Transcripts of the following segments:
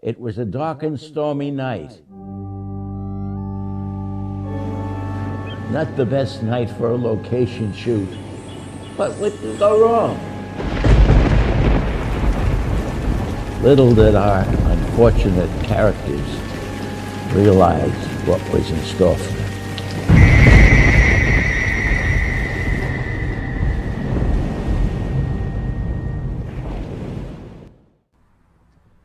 It was a dark and stormy night. Not the best night for a location shoot, but what could go wrong? Little did our unfortunate characters realize what was in store for them.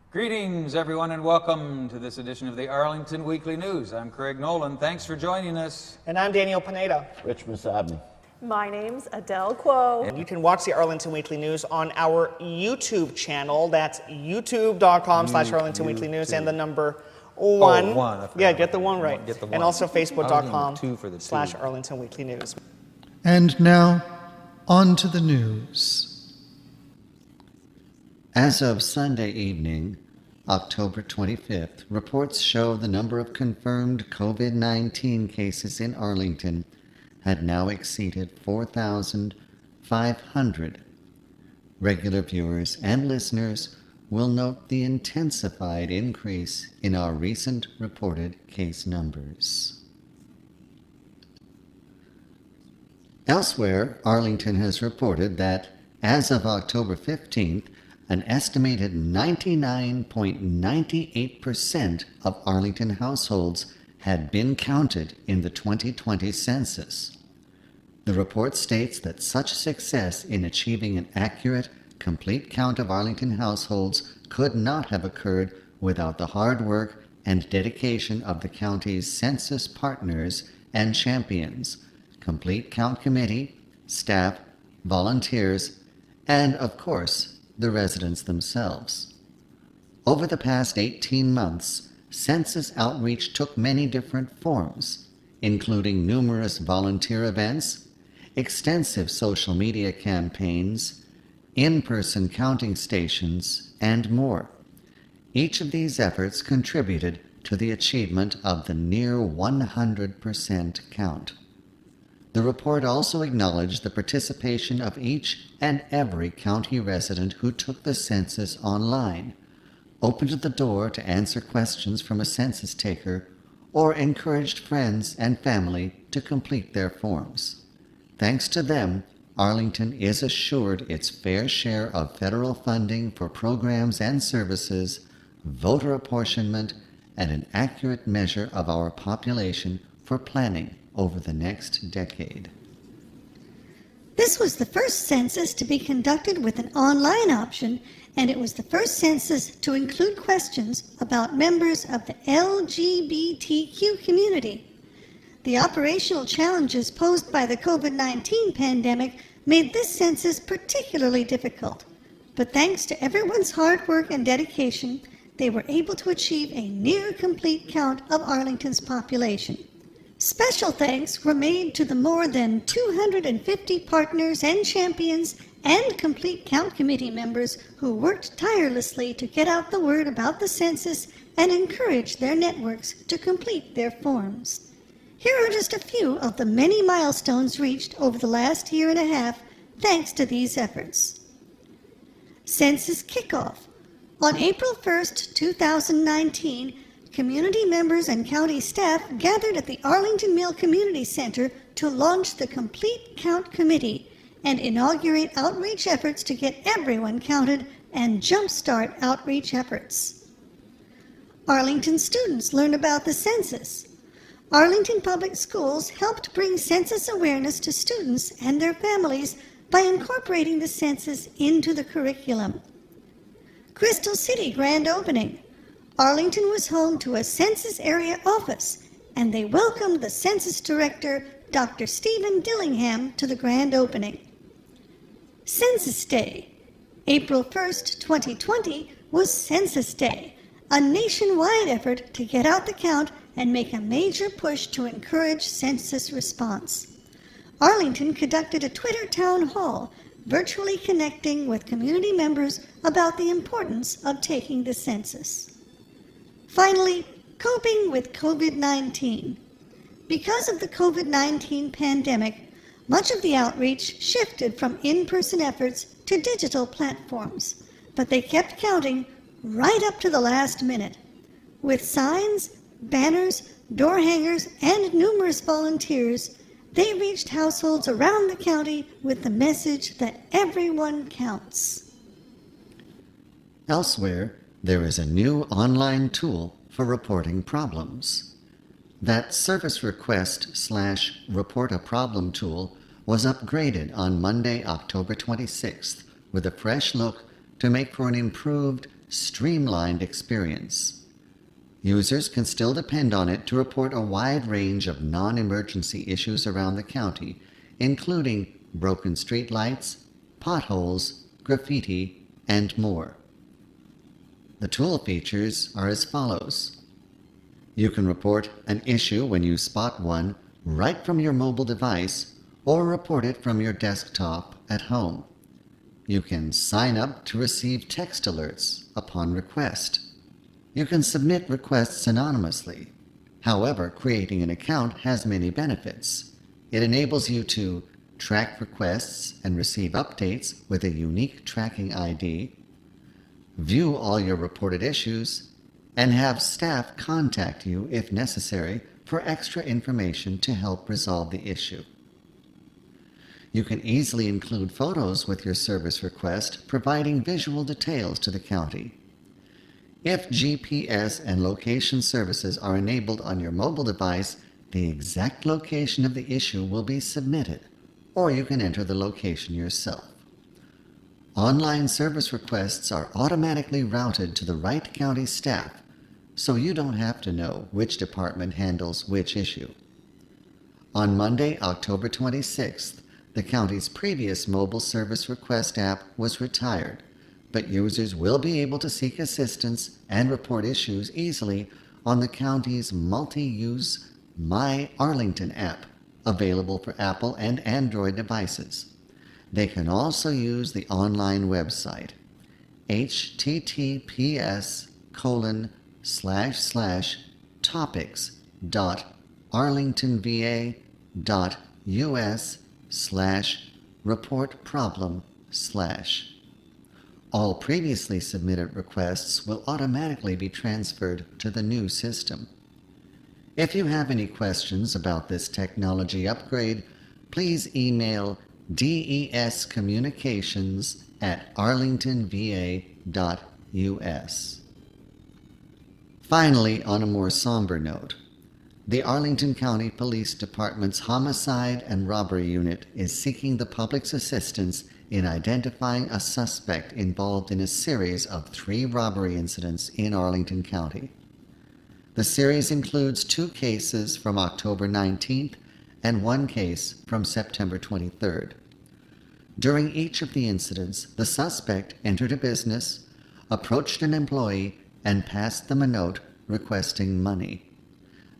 Greetings, everyone, and welcome to this edition of the Arlington Weekly News. I'm Craig Nolan. Thanks for joining us. And I'm Daniel Pineda. Rich Masabny. My name's Adele Quo. And you can watch the Arlington Weekly News on our YouTube channel. That's youtube.com/Arlington Weekly News and the number 1. Oh, 1. Yeah, get the 1 right. Get the 1. And also facebook.com/Arlington for the Weekly News. And now, on to the news. As of Sunday evening, October 25th, reports show the number of confirmed COVID-19 cases in Arlington had now exceeded 4,500. Regular viewers and listeners will note the intensified increase in our recent reported case numbers. Elsewhere, Arlington has reported that, as of October 15th, an estimated 99.98% of Arlington households had been counted in the 2020 census. The report states that such success in achieving an accurate, complete count of Arlington households could not have occurred without the hard work and dedication of the county's census partners and champions, Complete Count Committee, staff, volunteers, and, of course, the residents themselves. Over the past 18 months, census outreach took many different forms, including numerous volunteer events, extensive social media campaigns, in-person counting stations, and more. Each of these efforts contributed to the achievement of the near 100% count. The report also acknowledged the participation of each and every county resident who took the census online, opened the door to answer questions from a census taker, or encouraged friends and family to complete their forms. Thanks to them, Arlington is assured its fair share of federal funding for programs and services, voter apportionment, and an accurate measure of our population for planning over the next decade. This was the first census to be conducted with an online option, and it was the first census to include questions about members of the LGBTQ community. The operational challenges posed by the COVID-19 pandemic made this census particularly difficult, but thanks to everyone's hard work and dedication, they were able to achieve a near complete count of Arlington's population. Special thanks were made to the more than 250 partners and champions and Complete Count Committee members who worked tirelessly to get out the word about the census and encourage their networks to complete their forms. Here are just a few of the many milestones reached over the last year and a half thanks to these efforts. Census Kickoff. On April 1st, 2019, community members and county staff gathered at the Arlington Mill Community Center to launch the Complete Count Committee and inaugurate outreach efforts to get everyone counted and jumpstart outreach efforts. Arlington students learn about the census. Arlington Public Schools helped bring census awareness to students and their families by incorporating the census into the curriculum. Crystal City Grand Opening. Arlington was home to a census area office, and they welcomed the census director, Dr. Stephen Dillingham, to the grand opening. Census Day. April 1st, 2020 was Census Day, a nationwide effort to get out the count and make a major push to encourage census response. Arlington conducted a Twitter town hall, virtually connecting with community members about the importance of taking the census. Finally, coping with COVID-19. Because of the COVID-19 pandemic, much of the outreach shifted from in-person efforts to digital platforms, but they kept counting right up to the last minute. With signs, banners, door hangers, and numerous volunteers, they reached households around the county with the message that everyone counts. Elsewhere, there is a new online tool for reporting problems. That service request/report a problem tool was upgraded on Monday, October 26th, with a fresh look to make for an improved, streamlined experience. Users can still depend on it to report a wide range of non-emergency issues around the county, including broken streetlights, potholes, graffiti, and more. The tool features are as follows. You can report an issue when you spot one right from your mobile device or report it from your desktop at home. You can sign up to receive text alerts upon request. You can submit requests anonymously. However, creating an account has many benefits. It enables you to track requests and receive updates with a unique tracking ID, view all your reported issues, and have staff contact you if necessary for extra information to help resolve the issue. You can easily include photos with your service request, providing visual details to the county. If GPS and location services are enabled on your mobile device, the exact location of the issue will be submitted, or you can enter the location yourself. Online service requests are automatically routed to the right county staff, so you don't have to know which department handles which issue. On Monday, October 26th, the county's previous mobile service request app was retired, but users will be able to seek assistance and report issues easily on the county's multi-use My Arlington app, available for Apple and Android devices. They can also use the online website, https://topics.arlingtonva.us/reportproblem/. All previously submitted requests will automatically be transferred to the new system. If you have any questions about this technology upgrade, please email descommunications@arlingtonva.us. Finally, on a more somber note, the Arlington County Police Department's Homicide and Robbery Unit is seeking the public's assistance in identifying a suspect involved in a series of 3 robbery incidents in Arlington County. The series includes 2 cases from October 19th and 1 case from September 23rd. During each of the incidents, the suspect entered a business, approached an employee, and passed them a note requesting money.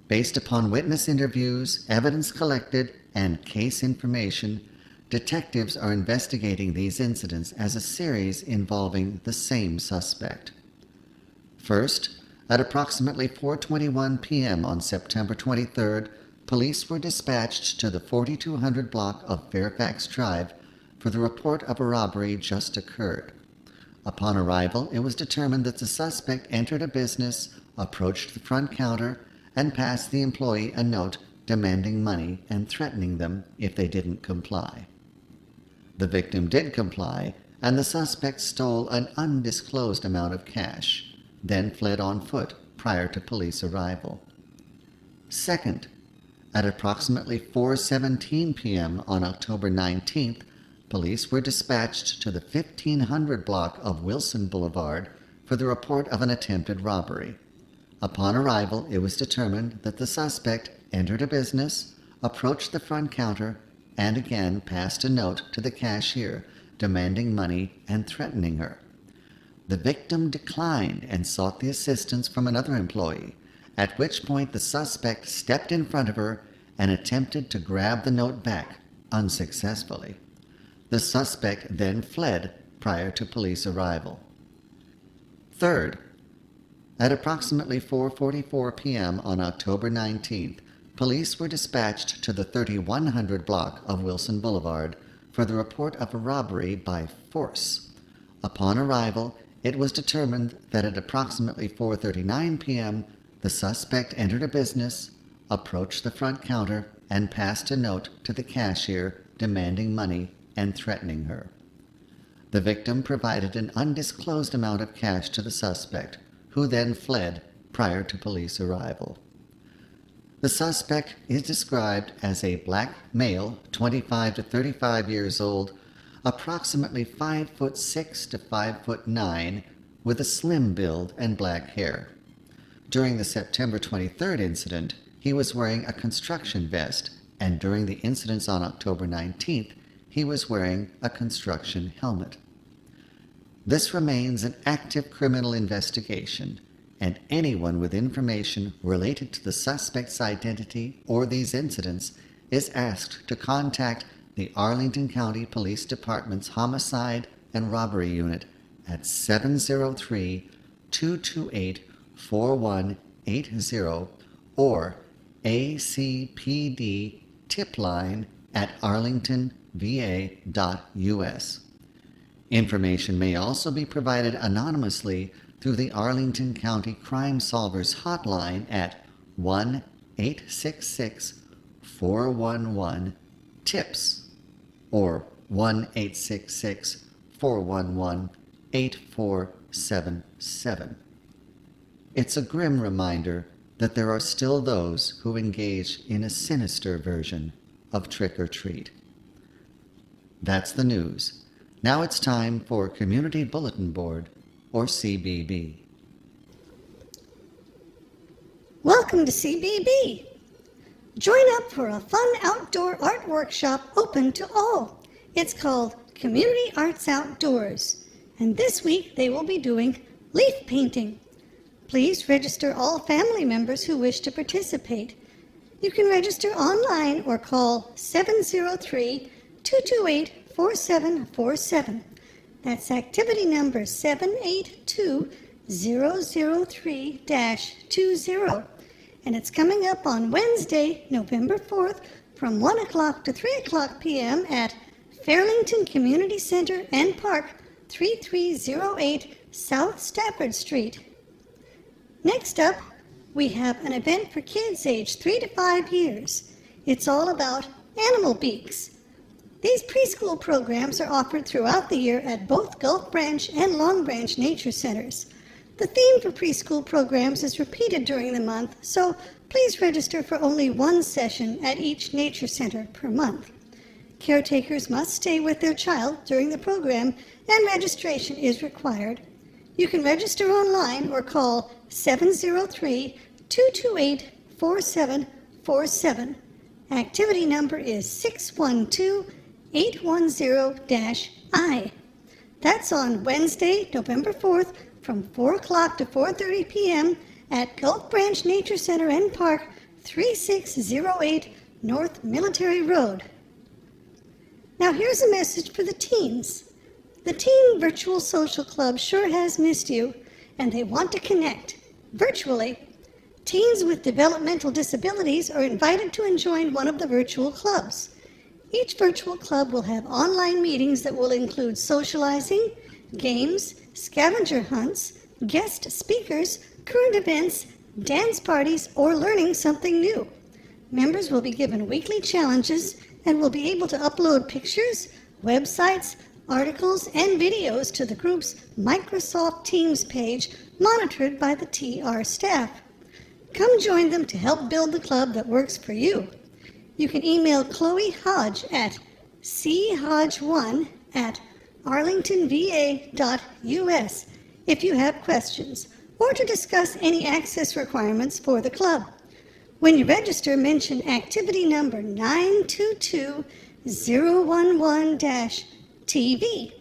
Based upon witness interviews, evidence collected, and case information, detectives are investigating these incidents as a series involving the same suspect. First, at approximately 4:21 p.m. on September 23rd, police were dispatched to the 4200 block of Fairfax Drive for the report of a robbery just occurred. Upon arrival, it was determined that the suspect entered a business, approached the front counter, and passed the employee a note demanding money and threatening them if they didn't comply. The victim did comply, and the suspect stole an undisclosed amount of cash, then fled on foot prior to police arrival. Second, at approximately 4:17 p.m. on October 19th, police were dispatched to the 1500 block of Wilson Boulevard for the report of an attempted robbery. Upon arrival, it was determined that the suspect entered a business, approached the front counter, and again passed a note to the cashier demanding money and threatening her. The victim declined and sought the assistance from another employee, at which point the suspect stepped in front of her and attempted to grab the note back, unsuccessfully. The suspect then fled prior to police arrival. Third, at approximately 4:44 p.m. on October 19th, police were dispatched to the 3100 block of Wilson Boulevard for the report of a robbery by force. Upon arrival, it was determined that at approximately 4:39 p.m., the suspect entered a business, approached the front counter, and passed a note to the cashier demanding money and threatening her. The victim provided an undisclosed amount of cash to the suspect, who then fled prior to police arrival. The suspect is described as a black male, 25 to 35 years old, approximately 5'6" to 5'9", with a slim build and black hair. During the September 23rd incident, he was wearing a construction vest, and during the incidents on October 19th, he was wearing a construction helmet. This remains an active criminal investigation, and anyone with information related to the suspect's identity or these incidents is asked to contact the Arlington County Police Department's Homicide and Robbery Unit at 703-228-4180 or ACPD tip line at arlingtonva.us. Information may also be provided anonymously through the Arlington County Crime Solvers hotline at 1-866-411-TIPS or 1-866-411-8477. It's a grim reminder that there are still those who engage in a sinister version of trick or treat. That's the news. Now it's time for Community Bulletin Board, or CBB. Welcome to CBB. Join up for a fun outdoor art workshop open to all. It's called Community Arts Outdoors, and this week they will be doing leaf painting. Please register all family members who wish to participate. You can register online or call 703-228-4747. That's activity number 782-003-20. And it's coming up on Wednesday, November 4th from 1 o'clock to 3 o'clock p.m. at Fairlington Community Center and Park, 3308 South Stafford Street. Next up, we have an event for kids aged 3 to 5 years. It's all about animal beaks. These preschool programs are offered throughout the year at both Gulf Branch and Long Branch Nature Centers. The theme for preschool programs is repeated during the month, so please register for only one session at each nature center per month. Caretakers must stay with their child during the program, and registration is required. You can register online or call 703-228-4747. Activity number is 612-810-I. That's on Wednesday, November 4th from 4 o'clock to 4:30 p.m. at Gulf Branch Nature Center and Park, 3608 North Military Road. Now here's a message for the teens. The Teen Virtual Social Club sure has missed you, and they want to connect virtually. Teens with developmental disabilities are invited to join one of the virtual clubs. Each virtual club will have online meetings that will include socializing, games, scavenger hunts, guest speakers, current events, dance parties, or learning something new. Members will be given weekly challenges and will be able to upload pictures, websites, articles, and videos to the group's Microsoft Teams page, monitored by the TR staff. Come join them to help build the club that works for you. You can email Chloe Hodge at chodge1@arlingtonva.us if you have questions, or to discuss any access requirements for the club. When you register, mention activity number 922011-TV.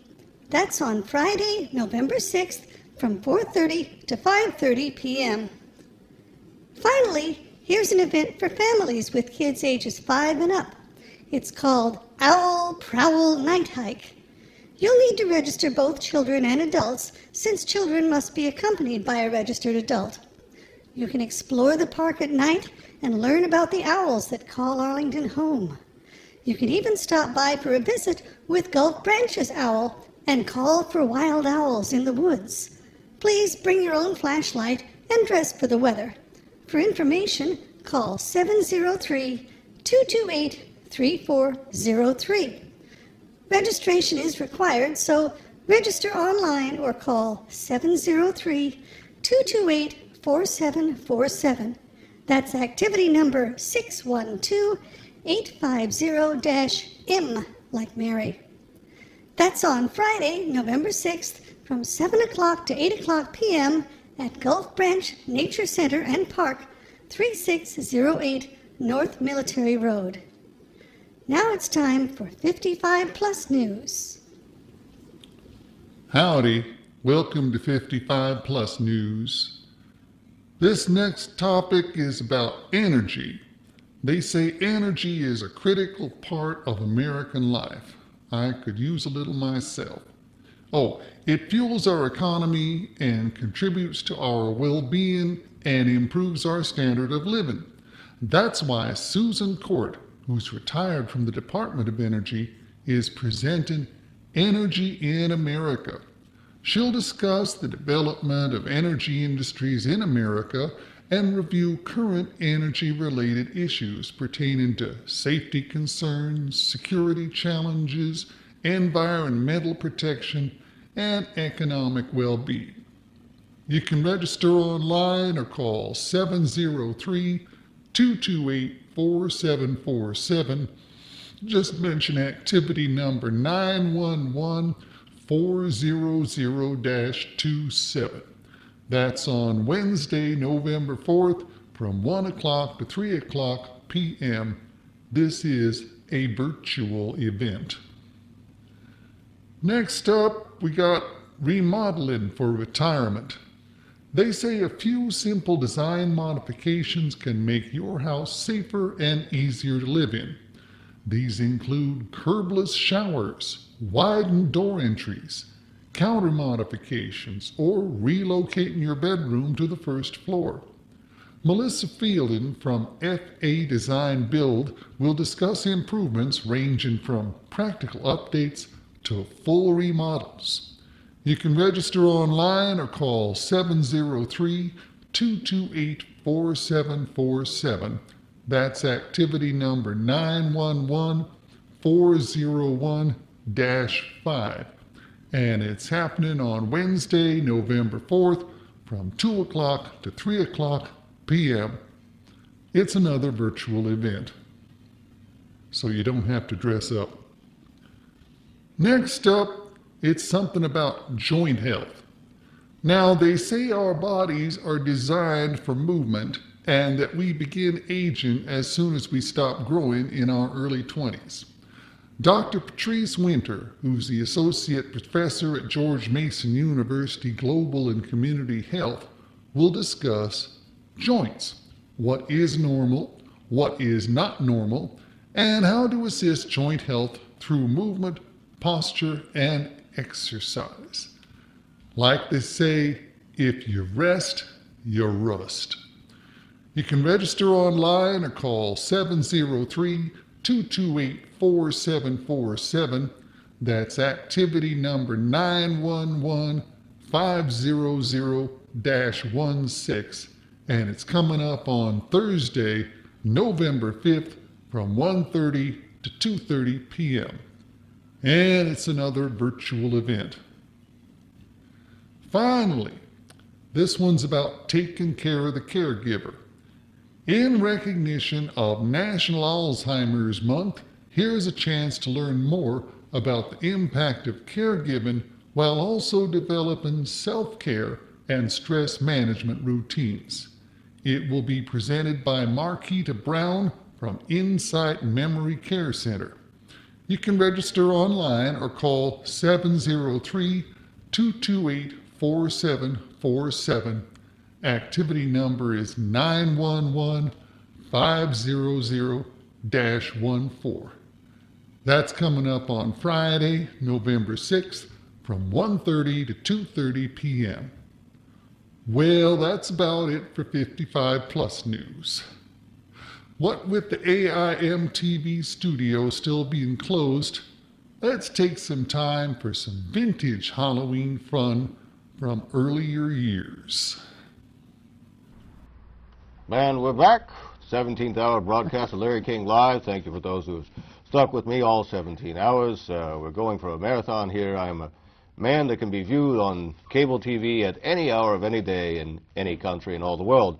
That's on Friday, November 6th from 4:30 to 5:30 p.m. Finally, here's an event for families with kids ages 5 and up. It's called Owl Prowl Night Hike. You'll need to register both children and adults, since children must be accompanied by a registered adult. You can explore the park at night and learn about the owls that call Arlington home. You can even stop by for a visit with Gulf Branch's owl and call for wild owls in the woods. Please bring your own flashlight and dress for the weather. For information, call 703-228-3403. Registration is required, so register online or call 703-228-4747. That's activity number 612-850-M, like Mary. That's on Friday, November 6th, from 7 o'clock to 8 o'clock p.m. at Gulf Branch Nature Center and Park, 3608 North Military Road. Now it's time for 55 Plus News. Howdy, welcome to 55 Plus News. This next topic is about energy. They say energy is a critical part of American life. I could use a little myself. Oh, it fuels our economy and contributes to our well-being and improves our standard of living. That's why Susan Court, who's retired from the Department of Energy, is presenting Energy in America. She'll discuss the development of energy industries in America and review current energy-related issues pertaining to safety concerns, security challenges, environmental protection, and economic well-being. You can register online or call 703-228-4747. Just mention activity number 911-400-27. That's on Wednesday, November 4th from 1 o'clock to 3 o'clock p.m. This is a virtual event. Next up, we got remodeling for retirement. They say a few simple design modifications can make your house safer and easier to live in. These include curbless showers, widened door entries, counter modifications, or relocating your bedroom to the first floor. Melissa Fielding from FA Design Build will discuss improvements ranging from practical updates to full remodels. You can register online or call 703-228-4747. That's activity number 911-401-5. And it's happening on Wednesday, November 4th from 2 o'clock to 3 o'clock p.m. It's another virtual event, so you don't have to dress up. Next up, it's something about joint health. Now, they say our bodies are designed for movement and that we begin aging as soon as we stop growing in our early 20s. Dr. Patrice Winter, who's the Associate Professor at George Mason University Global and Community Health, will discuss joints, what is normal, what is not normal, and how to assist joint health through movement, posture, and exercise. Like they say, if you rest, you rust. You can register online or call 703-228-4747. That's activity number 911-500-16. And it's coming up on Thursday, November 5th from 1:30 to 2:30 p.m. And it's another virtual event. Finally, this one's about taking care of the caregiver. In recognition of National Alzheimer's Month, here's a chance to learn more about the impact of caregiving while also developing self-care and stress management routines. It will be presented by Marquita Brown from Insight Memory Care Center. You can register online or call 703-228-4747. Activity number is 911-500-14. That's coming up on Friday, November 6th from 1:30 to 2:30 p.m. Well, that's about it for 55 Plus News. What with the AIM TV studio still being closed, let's take some time for some vintage Halloween fun from earlier years. And we're back. 17th hour broadcast of Larry King Live. Thank you for those who've stuck with me all 17 hours. We're going for a marathon here. I'm a man that can be viewed on cable TV at any hour of any day in any country in all the world.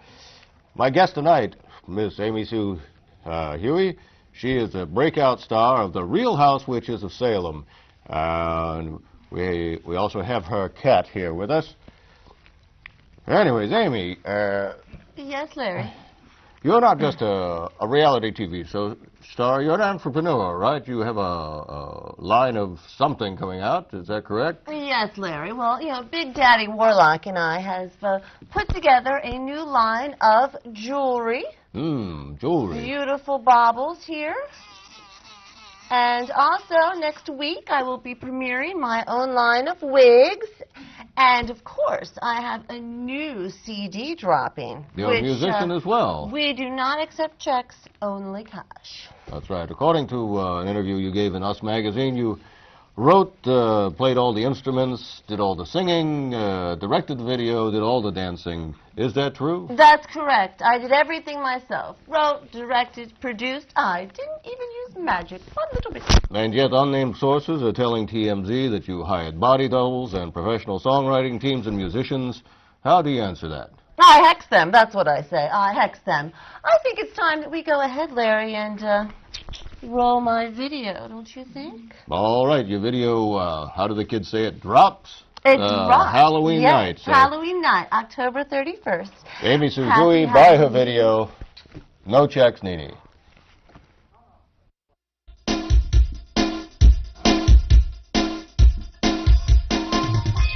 My guest tonight, Miss Amy Sue Huheey. She is a breakout star of the Real House Witches of Salem. And we also have her cat here with us. Anyways, Amy, Yes, Larry. you're not just a reality TV star. You're an entrepreneur, right? You have a line of something coming out. Is that correct? Yes, Larry. Well, Big Daddy Warlock and I have put together a new line of jewelry. Jewelry. Beautiful baubles here. And also, next week, I will be premiering my own line of wigs. And, of course, I have a new CD dropping. You're a musician as well. We do not accept checks, only cash. That's right. According to an interview you gave in Us Magazine, you wrote, played all the instruments, did all the singing, directed the video, did all the dancing. Is that true? That's correct. I did everything myself. Wrote, directed, produced. I didn't even use magic. One little bit. And yet unnamed sources are telling TMZ that you hired body doubles and professional songwriting teams and musicians. How do you answer that? I hex them. That's what I say. I hex them. I think it's time that we go ahead, Larry, and roll my video, don't you think? All right, your video, how do the kids say it, drops? It drops. Halloween yes, night. So Halloween night, October 31st. Amy Sue Happy Huheey, buy her Halloween. video. No checks, Nene.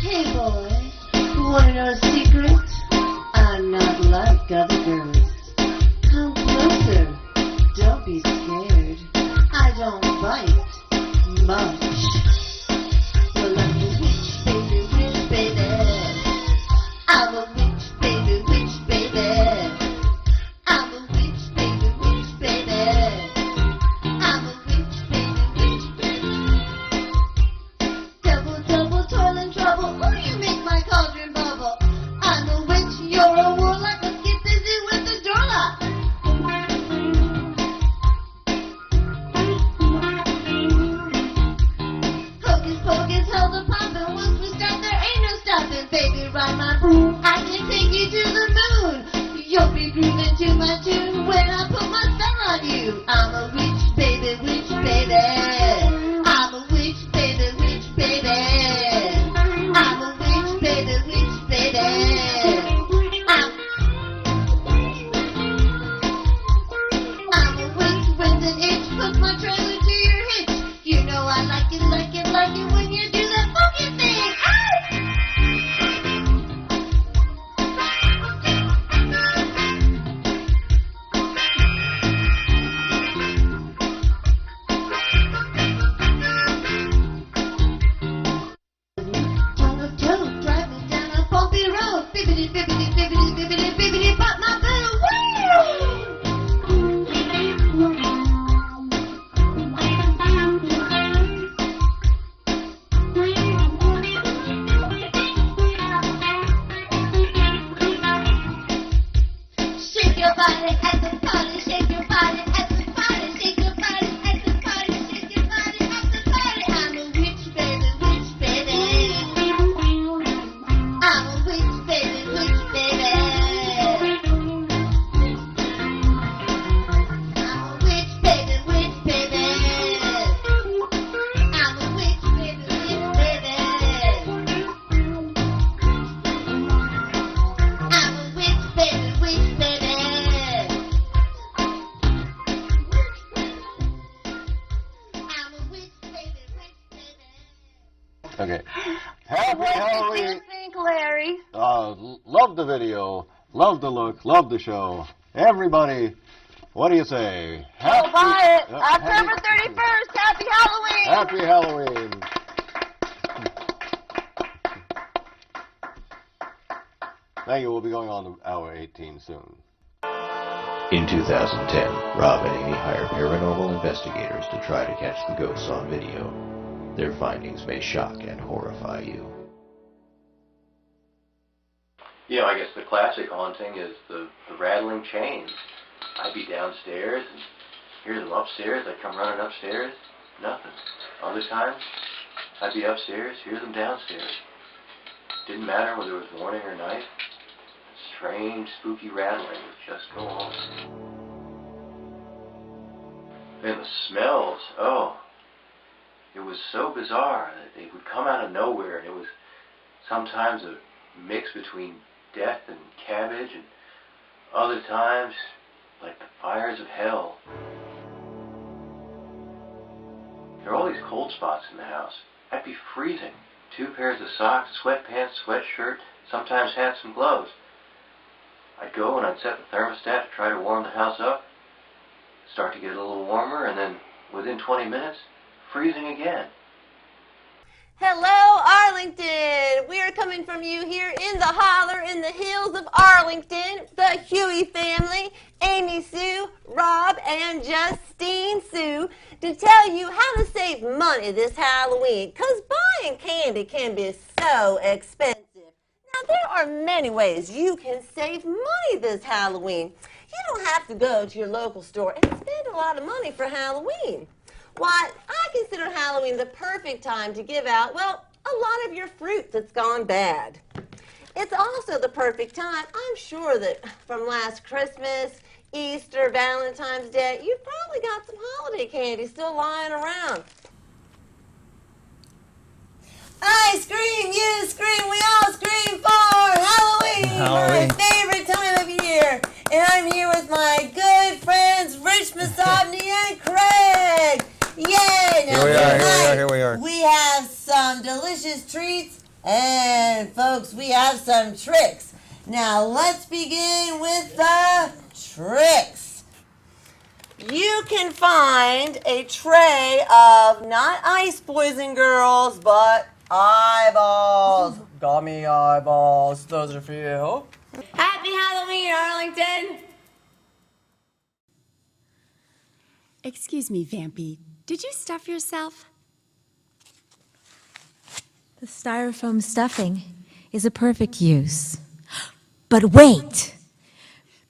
Hey, boy, you want to know a secret? I'm not like other girls. Come closer. Don't be scared. I don't bite much. Well, I'm a witch, baby. I'm a witch, baby. I'm a witch, baby. I'm a witch, baby. Double, toiling trouble. Oh, you make my cauldron bubble. I'm a witch, you're a warlock. Let's get busy with the door lock. Hocus pocus, held a poppin'. Once we start, there ain't no stopping. Baby, ride my broom. I can take you to the moon. You'll be grooving to my tune when I put my spell on you. I'm a witch, baby. I'm a witch, baby. I'm a witch, baby. I'm a witch with an itch. Hook my trailer to your hitch. You know I like it when you do that funky thing. Tongue of toad, driving down a bumpy road. Bibbidi, pop my boo. Shake your body at the party, shake your body at the party, shake your body at the party, shake your body at the party. I'm a witch, baby. I'm a witch, baby. I'm a witch, baby. I'm a witch, baby. I'm a witch, baby. Okay. Happy What do Halloween. you think, Larry? Love the video, love the look, love the show. Everybody, what do you say? Go buy it. October 31st. Happy Halloween. Happy Halloween. Thank you. We'll be going on to hour 18 soon. In 2010, Rob and Amy hired paranormal investigators to try to catch the ghosts on video. Their findings may shock and horrify you. I guess the classic haunting is the rattling chains. I'd be downstairs and hear them upstairs. I'd come running upstairs, nothing. Other times, I'd be upstairs, hear them downstairs. Didn't matter whether it was morning or night. Strange, spooky rattling would just go on. And the smells, it was so bizarre that they would come out of nowhere, and it was sometimes a mix between death and cabbage, and other times like the fires of hell. There were all these cold spots in the house. I'd be freezing. 2 pairs of socks, sweatpants, sweatshirt, sometimes hats and gloves. I'd go and I'd set the thermostat to try to warm the house up. Start to get a little warmer, and then within 20 minutes, freezing again. Hello, Arlington! We are coming from you here in the holler in the hills of Arlington, the Huheey family, Amy Sue, Rob, and Justine Sue, to tell you how to save money this Halloween, because buying candy can be so expensive. Now, there are many ways you can save money this Halloween. You don't have to go to your local store and spend a lot of money for Halloween. Why, I consider Halloween the perfect time to give out, well, a lot of your fruit that's gone bad. It's also the perfect time, I'm sure that from last Christmas, Easter, Valentine's Day, you've probably got some holiday candy still lying around. I scream, you scream, we all scream for Halloween, my favorite time of year. And I'm here with my good friends, Rich Masabny and Craig. Yay! Now, Here we are. We have some delicious treats, and folks, we have some tricks. Now, let's begin with the tricks. You can find a tray of not ice poison girls, but eyeballs. Gummy eyeballs. Those are for you. Happy Halloween, Arlington! Excuse me, Vampy. Did you stuff yourself? The styrofoam stuffing is a perfect use. But wait!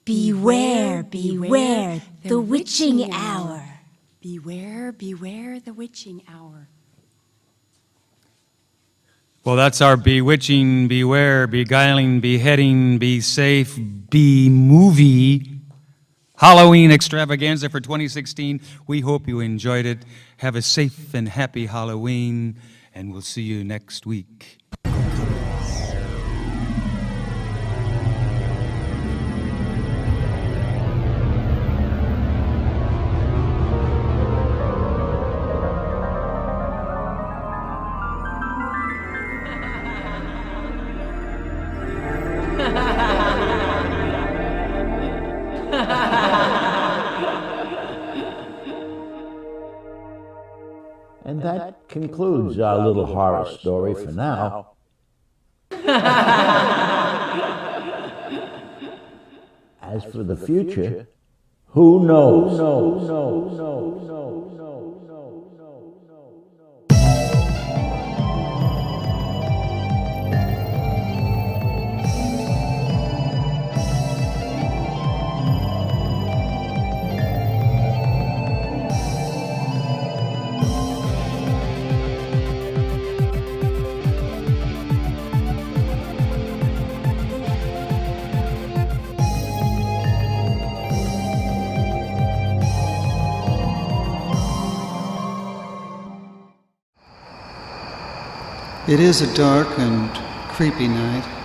Beware, beware, the witching hour. Beware, beware the witching hour. Well, that's our bewitching, beware, beguiling, beheading, be safe, be movie Halloween extravaganza for 2016. We hope you enjoyed it. Have a safe and happy Halloween, and we'll see you next week. And that concludes our little horror story for now. As for the future, who knows? It is a dark and creepy night.